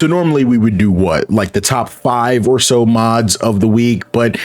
So normally we would do what, like the top 5 or so mods of the week, but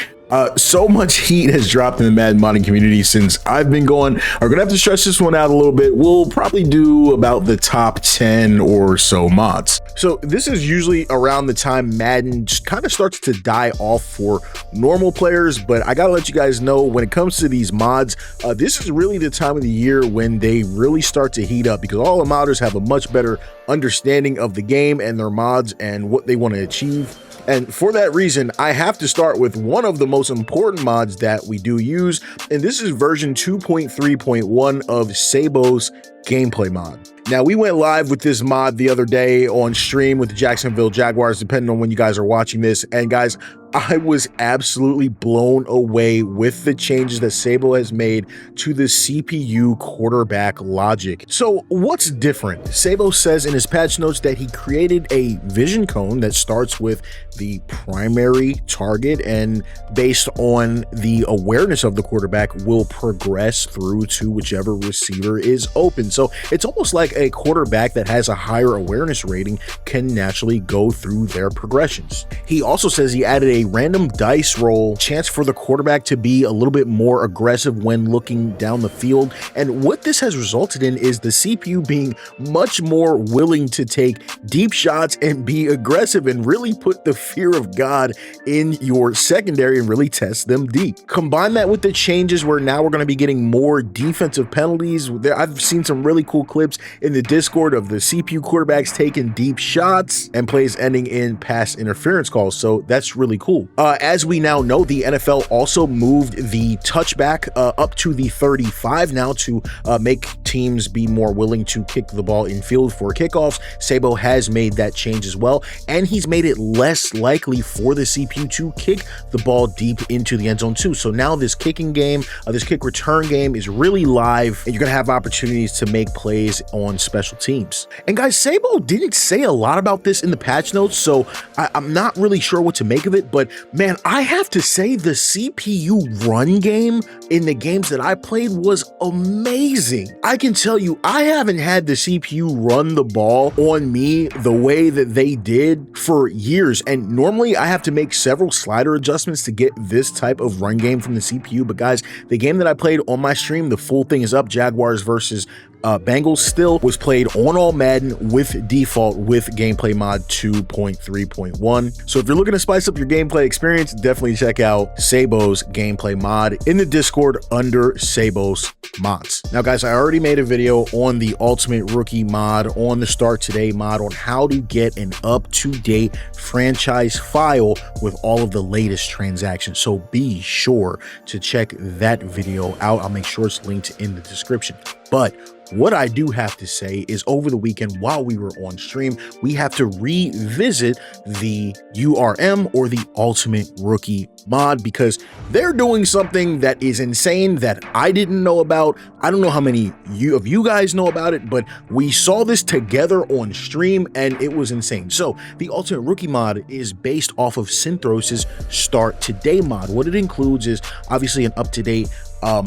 so much heat has dropped in the Madden modding community since I've been going. We're gonna have to stretch this one out a little bit. We'll probably do about the top 10 or so mods. So this is usually around the time Madden just kind of starts to die off for normal players, but I gotta let you guys know, when it comes to these mods, this is really the time of the year when they really start to heat up, because all the modders have a much better understanding of the game and their mods and what they want to achieve. And for that reason, I have to start with one of the most important mods that we do use, and this is version 2.3.1 of Sabos gameplay mod. Now, we went live with this mod the other day on stream with the Jacksonville Jaguars, depending on when you guys are watching this. And guys, I was absolutely blown away with the changes that Sabo has made to the CPU quarterback logic. So what's different? Sabo says in his patch notes that he created a vision cone that starts with the primary target, and based on the awareness of the quarterback will progress through to whichever receiver is open. So it's almost like a quarterback that has a higher awareness rating can naturally go through their progressions. He also says he added a random dice roll chance for the quarterback to be a little bit more aggressive when looking down the field. And what this has resulted in is the CPU being much more willing to take deep shots and be aggressive and really put the fear of God in your secondary and really test them deep. Combine that with the changes where now we're going to be getting more defensive penalties. I've seen some really cool clips in the Discord of the CPU quarterbacks taking deep shots and plays ending in pass interference calls. So that's really cool. As we now know, the NFL also moved the touchback up to the 35 now to make teams be more willing to kick the ball in field for kickoffs. Sabo has made that change as well, and he's made it less likely for the CPU to kick the ball deep into the end zone too. So now this kicking game, this kick return game is really live, and you're gonna have opportunities to make plays on special teams. And guys, Sabo didn't say a lot about this in the patch notes, so I'm not really sure what to make of it, but man, I have to say the CPU run game in the games that I played was amazing. I can tell you, I haven't had the CPU run the ball on me the way that they did for years. And normally I have to make several slider adjustments to get this type of run game from the CPU. But guys, the game that I played on my stream, the full thing is up, Jaguars versus Bengals, still was played on all Madden with default with gameplay mod 2.3.1. So if you're looking to spice up your gameplay experience, definitely check out Sabos gameplay mod in the Discord under Sabos mods. Now guys, I already made a video on the ultimate rookie mod, on the start today mod, on how to get an up-to-date franchise file with all of the latest transactions. So be sure to check that video out. I'll make sure it's linked in the description. But what I do have to say is, over the weekend while we were on stream, we have to revisit the URM, or the Ultimate Rookie mod, because they're doing something that is insane that I didn't know about. I don't know how many of you guys know about it, but we saw this together on stream and it was insane. So the Ultimate Rookie mod is based off of Sinthros' Start Today mod. What it includes is obviously an up-to-date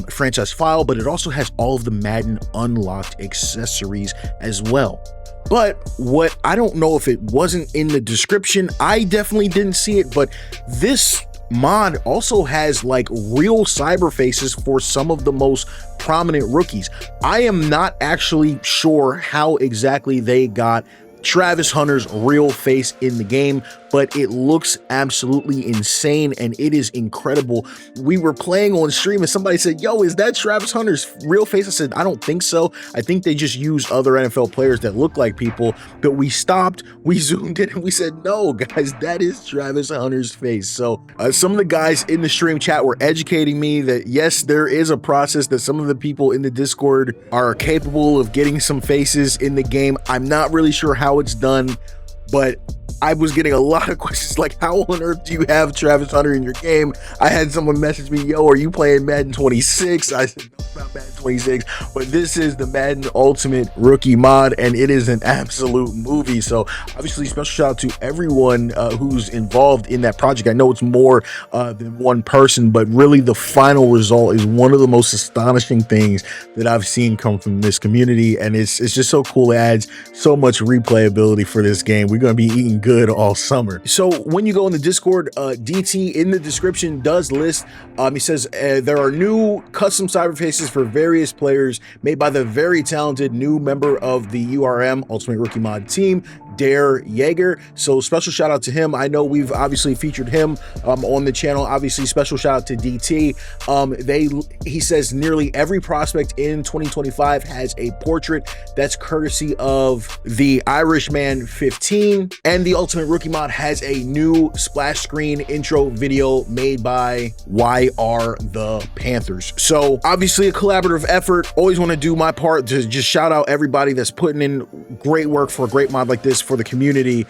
franchise file, but it also has all of the Madden unlocked accessories as well. But what I don't know if it wasn't in the description, I definitely didn't see it, but this mod also has like real cyber faces for some of the most prominent rookies. I am not actually sure how exactly they got Travis Hunter's real face in the game, but it looks absolutely insane and it is incredible. We were playing on stream and somebody said, yo, is that Travis Hunter's real face? I said, I don't think so. I think they just use other NFL players that look like people. But we stopped, we zoomed in, and we said, no, guys, that is Travis Hunter's face. So some of the guys in the stream chat were educating me that yes, there is a process that some of the people in the Discord are capable of getting some faces in the game. I'm not really sure how it's done, but I was getting a lot of questions like, how on earth do you have Travis Hunter in your game? I had someone message me, yo, are you playing Madden 26? I said, no, not Madden 26. 2026, but this is the Madden Ultimate Rookie mod, and it is an absolute movie. So obviously special shout out to everyone who's involved in that project. I know it's more than one person, but really the final result is one of the most astonishing things that I've seen come from this community, and it's just so cool. It adds so much replayability for this game. We're going to be eating good all summer. So when you go in the Discord, DT in the description does list, he says there are new custom cyber faces for various players made by the very talented new member of the URM Ultimate Rookie Mod team, Dare Yeager. So special shout out to him. I know we've obviously featured him on the channel. Obviously special shout out to DT. He says nearly every prospect in 2025 has a portrait that's courtesy of the Irishman 15, and the Ultimate Rookie Mod has a new splash screen intro video made by Why Are the Panthers. So obviously a collaborative effort. Always want to do my part to just shout out everybody that's putting in great work for a great mod like this for the community.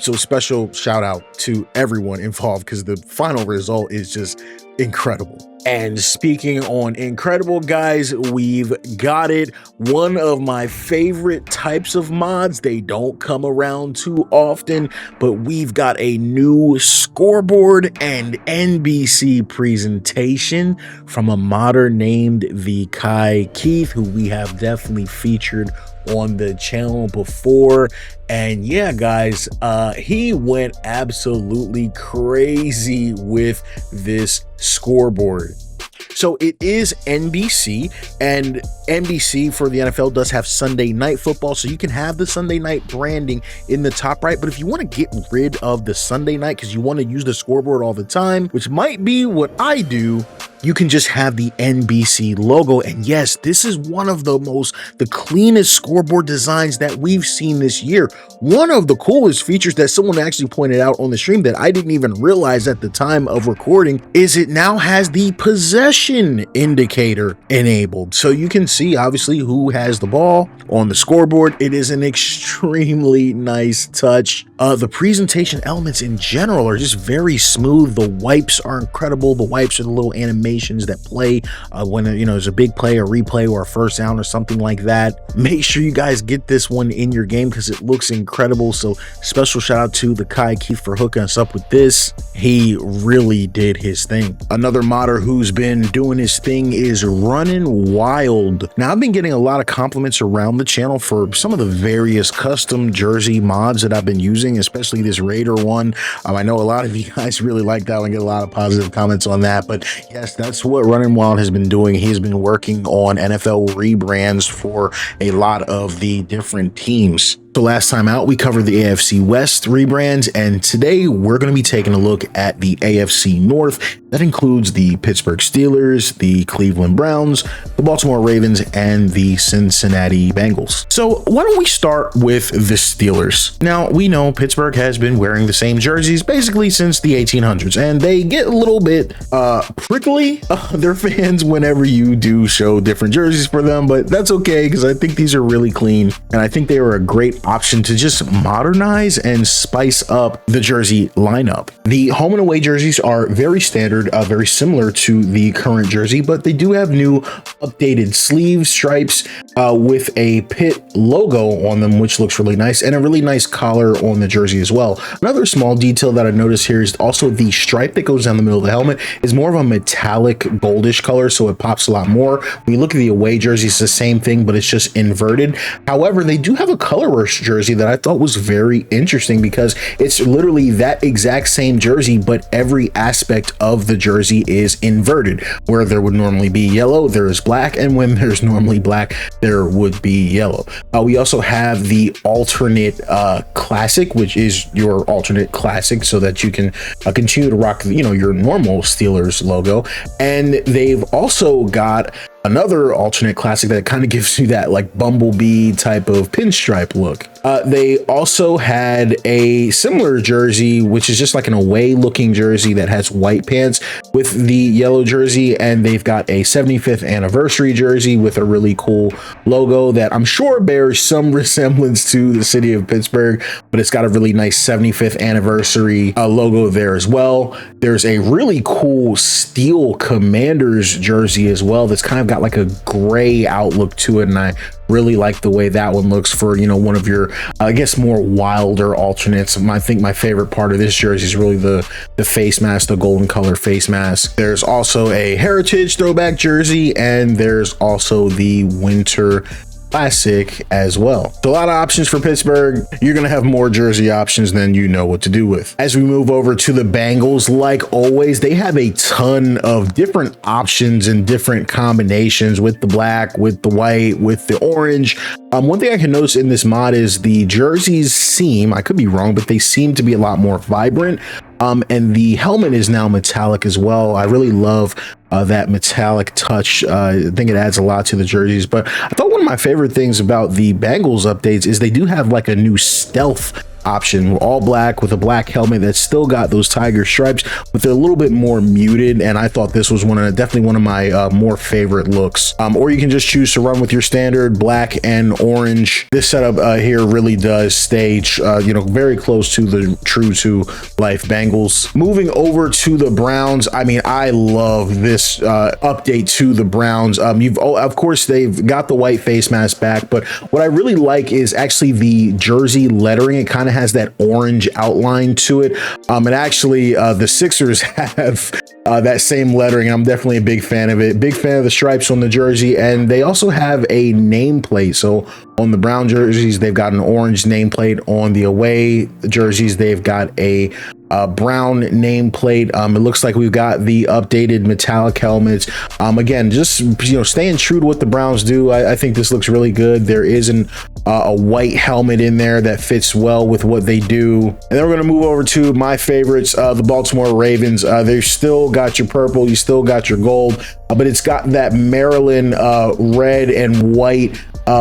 So special shout out to everyone involved, because the final result is just incredible. And speaking on incredible, guys, we've got it. One of my favorite types of mods. They don't come around too often, but we've got a new scoreboard and NBC presentation from a modder named TheKyKeith, who we have definitely featured on the channel before. And yeah, guys, he went absolutely crazy with this scoreboard. So it is NBC, and NBC for the NFL does have Sunday Night Football, so you can have the Sunday night branding in the top right. But if you want to get rid of the Sunday night because you want to use the scoreboard all the time, which might be what I do, you can just have the NBC logo. And yes, this is one of the cleanest scoreboard designs that we've seen this year. One of the coolest features that someone actually pointed out on the stream that I didn't even realize at the time of recording is it now has the possession indicator enabled. So you can see obviously who has the ball on the scoreboard. It is an extremely nice touch. The presentation elements in general are just very smooth. The wipes are incredible. The wipes are the little animations that play when there's a big play, a replay, or a first down or something like that. Make sure you guys get this one in your game because it looks incredible. So special shout out to TheKyKeith for hooking us up with this. He really did his thing. Another modder who's been doing his thing is RunninWild. Now I've been getting a lot of compliments around the channel for some of the various custom jersey mods that I've been using, especially this Raider one. I know a lot of you guys really like that one, get a lot of positive comments on that. But yes, that's what RunninWild has been doing. He's been working on NFL rebrands for a lot of the different teams. So last time out, we covered the AFC West rebrands, and today we're going to be taking a look at the AFC North. That includes the Pittsburgh Steelers, the Cleveland Browns, the Baltimore Ravens, and the Cincinnati Bengals. So why don't we start with the Steelers? Now, we know Pittsburgh has been wearing the same jerseys basically since the 1800s, and they get a little bit prickly, their fans, whenever you do show different jerseys for them, but that's okay because I think these are really clean, and I think they are a great option to just modernize and spice up the jersey lineup. The home and away jerseys are very standard, very similar to the current jersey, but they do have new updated sleeve stripes with a Pitt logo on them, which looks really nice, and a really nice collar on the jersey as well. Another small detail that I noticed here is also the stripe that goes down the middle of the helmet is more of a metallic goldish color, so it pops a lot more. When you look at the away jersey, it's the same thing, but it's just inverted. However, they do have a color rush jersey that I thought was very interesting because it's literally that exact same jersey, but every aspect of the jersey is inverted. Where there would normally be yellow, there is black, and when there's normally black, there would be yellow. We also have the alternate classic, which is your alternate classic, so that you can continue to rock your normal Steelers logo. And they've also got another alternate classic that kind of gives you that like bumblebee type of pinstripe look. They also had a similar jersey, which is just like an away looking jersey that has white pants with the yellow jersey, and they've got a 75th anniversary jersey with a really cool logo that I'm sure bears some resemblance to the city of Pittsburgh, but it's got a really nice 75th anniversary logo there as well. There's a really cool Steel Commanders jersey as well that's kind of got got like a gray outlook to it, and I really like the way that one looks for, you know, one of your, I guess, more wilder alternates. I think my favorite part of this jersey is really the face mask, the golden color face mask. There's also a heritage throwback jersey, and there's also the winter classic as well. So a lot of options for Pittsburgh. You're gonna have more jersey options than you know what to do with. As we move over to the Bengals, like always, they have a ton of different options and different combinations with the black, with the white, with the orange. One thing I can notice in this mod is the jerseys seem, I could be wrong, but they seem to be a lot more vibrant. And the helmet is now metallic as well. I really love that metallic touch. I think it adds a lot to the jerseys. But I thought one of my favorite things about the Bengals updates is they do have like a new stealth option, all black with a black helmet that's still got those tiger stripes, but they're a little bit more muted. And I thought this was definitely one of my more favorite looks. Or you can just choose to run with your standard black and orange. This setup here really does stay, you know, very close to the true to life Bengals. Moving over to the Browns, I mean, I love this update to the Browns. Of course, they've got the white face mask back, but what I really like is actually the jersey lettering. It kind of has that orange outline to it. And actually the Sixers have that same lettering. I'm definitely a big fan of it. Big fan of the stripes on the jersey. And they also have a nameplate. So on the Brown jerseys, they've got an orange nameplate. On the away jerseys, they've got a brown nameplate. It looks like we've got the updated metallic helmets. Again, just, you know, staying true to what the Browns do. I think this looks really good. There is a white helmet in there that fits well with what they do. And then we're going to move over to my favorites, the Baltimore Ravens. They still got your purple, you still got your gold, but it's got that Maryland red and white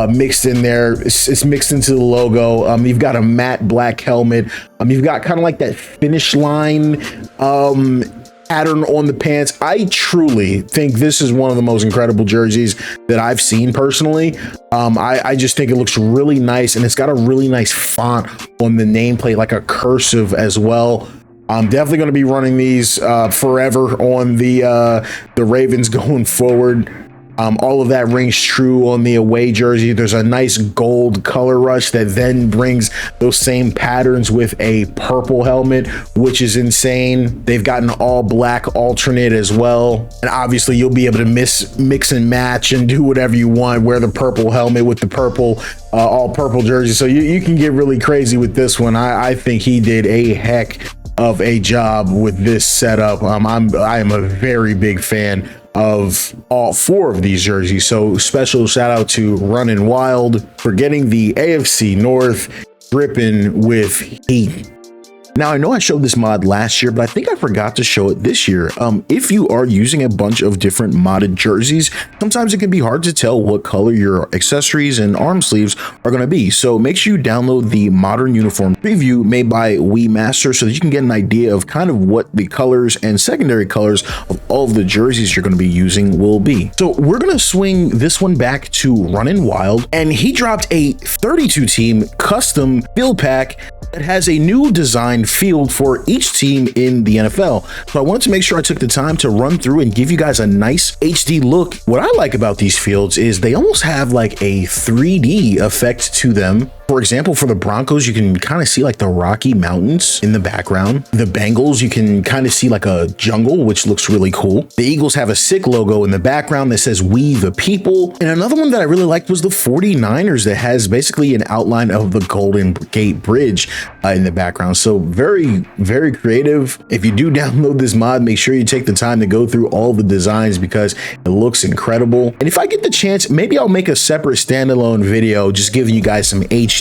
mixed in there. It's mixed into the logo. You've got a matte black helmet. You've got kind of like that finish line pattern on the pants. I truly think this is one of the most incredible jerseys that I've seen personally. I just think it looks really nice, and it's got a really nice font on the nameplate, like a cursive as well. I'm definitely going to be running these forever on the Ravens going forward. All of that rings true on the away jersey. There's a nice gold color rush that then brings those same patterns with a purple helmet, which is insane. They've got an all black alternate as well. And obviously you'll be able to mix and match and do whatever you want. Wear the purple helmet with the purple, all purple jersey. So you can get really crazy with this one. I think he did a heck of a job with this setup. I am a very big fan of all four of these jerseys. So special shout out to RunninWild for getting the AFC North dripping with heat. Now, I know I showed this mod last year, but I think I forgot to show it this year. If you are using a bunch of different modded jerseys, sometimes it can be hard to tell what color your accessories and arm sleeves are going to be. So make sure you download the modern uniform preview made by WiiMaster so that you can get an idea of kind of what the colors and secondary colors of all of the jerseys you're going to be using will be. So we're going to swing this one back to RunninWild, and he dropped a 32 team custom field pack that has a new design field for each team in the NFL. So I wanted to make sure I took the time to run through and give you guys a nice HD look. What I like about these fields is they almost have like a 3D effect to them. For example, for the Broncos, you can kind of see like the Rocky Mountains in the background. The Bengals, you can kind of see like a jungle, which looks really cool. The Eagles have a sick logo in the background that says "We the People." And another one that I really liked was the 49ers that has basically an outline of the Golden Gate Bridge in the background. So very, very creative. If you do download this mod, make sure you take the time to go through all the designs because it looks incredible. And if I get the chance, maybe I'll make a separate standalone video just giving you guys some HD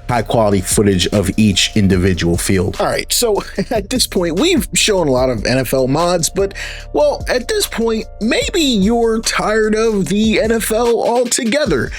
high quality footage of each individual field. All right, so at this point, we've shown a lot of NFL mods, but well, at this point, maybe you're tired of the NFL altogether.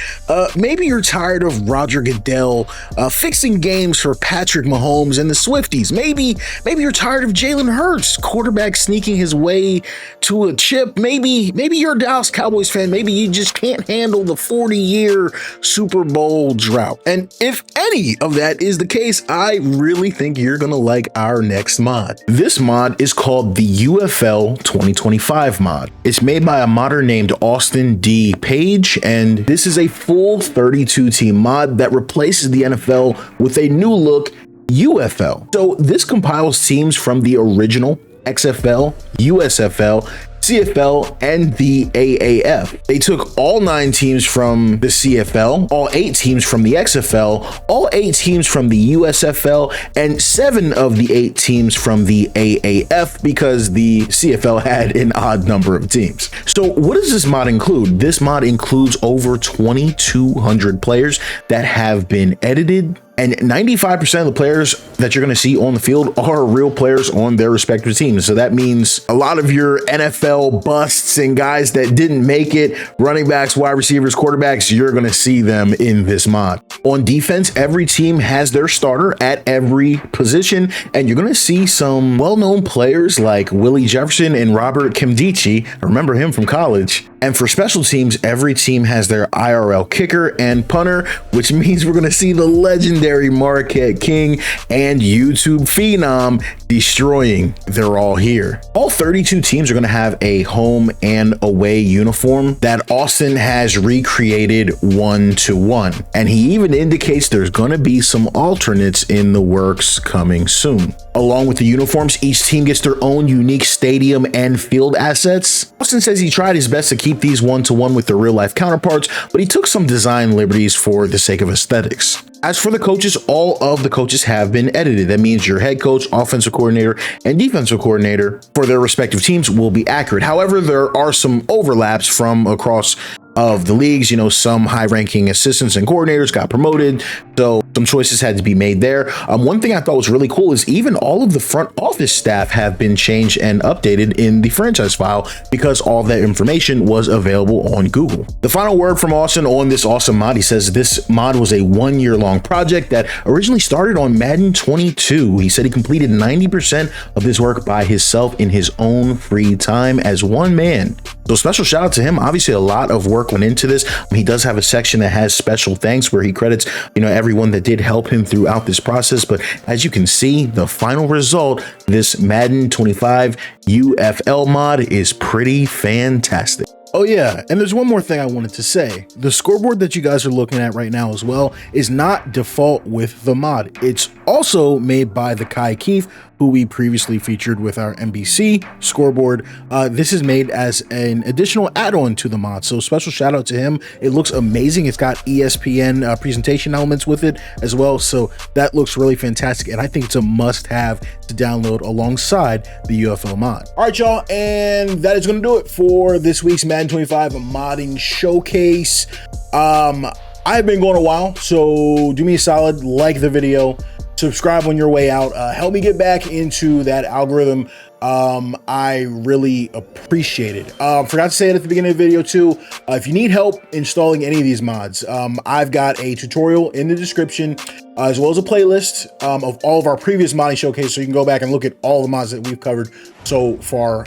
Maybe you're tired of Roger Goodell fixing games for Patrick Mahomes and the Swifties. Maybe you're tired of Jalen Hurts, quarterback sneaking his way to a chip. Maybe you're a Dallas Cowboys fan. Maybe you just can't handle the 40-year Super Bowl drought. And if any of that is the case, I really think you're gonna like our next mod. This mod is called the UFL 2025 mod. It's made by a modder named AustinDPaige, and this is a full 32 team mod that replaces the NFL with a new look UFL. So this compiles teams from the original XFL, USFL, CFL, and the AAF. They took all 9 teams from the CFL, all 8 teams from the XFL, all 8 teams from the USFL, and 7 of the 8 teams from the AAF because the CFL had an odd number of teams. So what does this mod include? This mod includes over 2,200 players that have been edited, and 95% of the players that you're going to see on the field are real players on their respective teams. So that means a lot of your NFL busts and guys that didn't make it, running backs, wide receivers, quarterbacks, you're going to see them in this mod. On defense, every team has their starter at every position, and you're going to see some well-known players like Willie Jefferson and Robert Kimdichie. I remember him from college. And for special teams, every team has their IRL kicker and punter, which means we're going to see the legendary Marquette King and YouTube phenom destroying. They're all here. All 32 teams are going to have a home and away uniform that Austin has recreated 1-to-1. And he even indicates there's going to be some alternates in the works coming soon. Along with the uniforms, each team gets their own unique stadium and field assets. Austin says he tried his best to keep these 1-to-1 with their real life counterparts, but he took some design liberties for the sake of aesthetics. As for the coaches, all of the coaches have been edited. That means your head coach, offensive coordinator, and defensive coordinator for their respective teams will be accurate. However, there are some overlaps from across of the leagues. You know, some high-ranking assistants and coordinators got promoted, so some choices had to be made there. One thing I thought was really cool is even all of the front office staff have been changed and updated in the franchise file because all that information was available on Google. The final word from Austin on this awesome mod, he says this mod was a 1-year-long project that originally started on Madden 22. He said he completed 90% of this work by himself in his own free time as one man. So special shout out to him. Obviously a lot of work went into this. He does have a section that has special thanks where he credits, you know, everyone that did help him throughout this process. But as you can see, the final result, this Madden 25 UFL mod is pretty fantastic. Oh yeah, and there's one more thing I wanted to say. The scoreboard that you guys are looking at right now as well is not default with the mod. It's also made by TheKyKeith, who we previously featured with our NBC scoreboard. This is made as an additional add-on to the mod, so special shout out to him. It looks amazing. It's got ESPN presentation elements with it as well, so that looks really fantastic, and I think it's a must-have to download alongside the UFL mod. All right, y'all, and that is going to do it for this week's Madden 25 modding showcase. I've been going a while, so do me a solid, like the video, subscribe on your way out, help me get back into that algorithm. I really appreciate it. Forgot to say it at the beginning of the video too. If you need help installing any of these mods, I've got a tutorial in the description, as well as a playlist of all of our previous modding showcase, so you can go back and look at all the mods that we've covered so far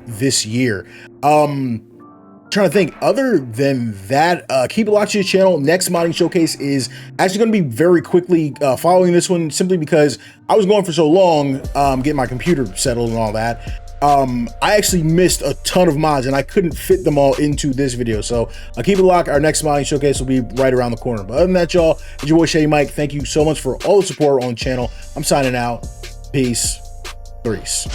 this year. Trying to think, other than that, keep it locked to your channel. Next modding showcase is actually going to be very quickly following this one, simply because I was going for so long getting my computer settled and all that. I actually missed a ton of mods and I couldn't fit them all into this video, so keep it locked. Our next modding showcase will be right around the corner. But other than that, y'all, it's your boy Shady Mike. Thank you so much for all the support on the channel. I'm signing out. Peace. Threes.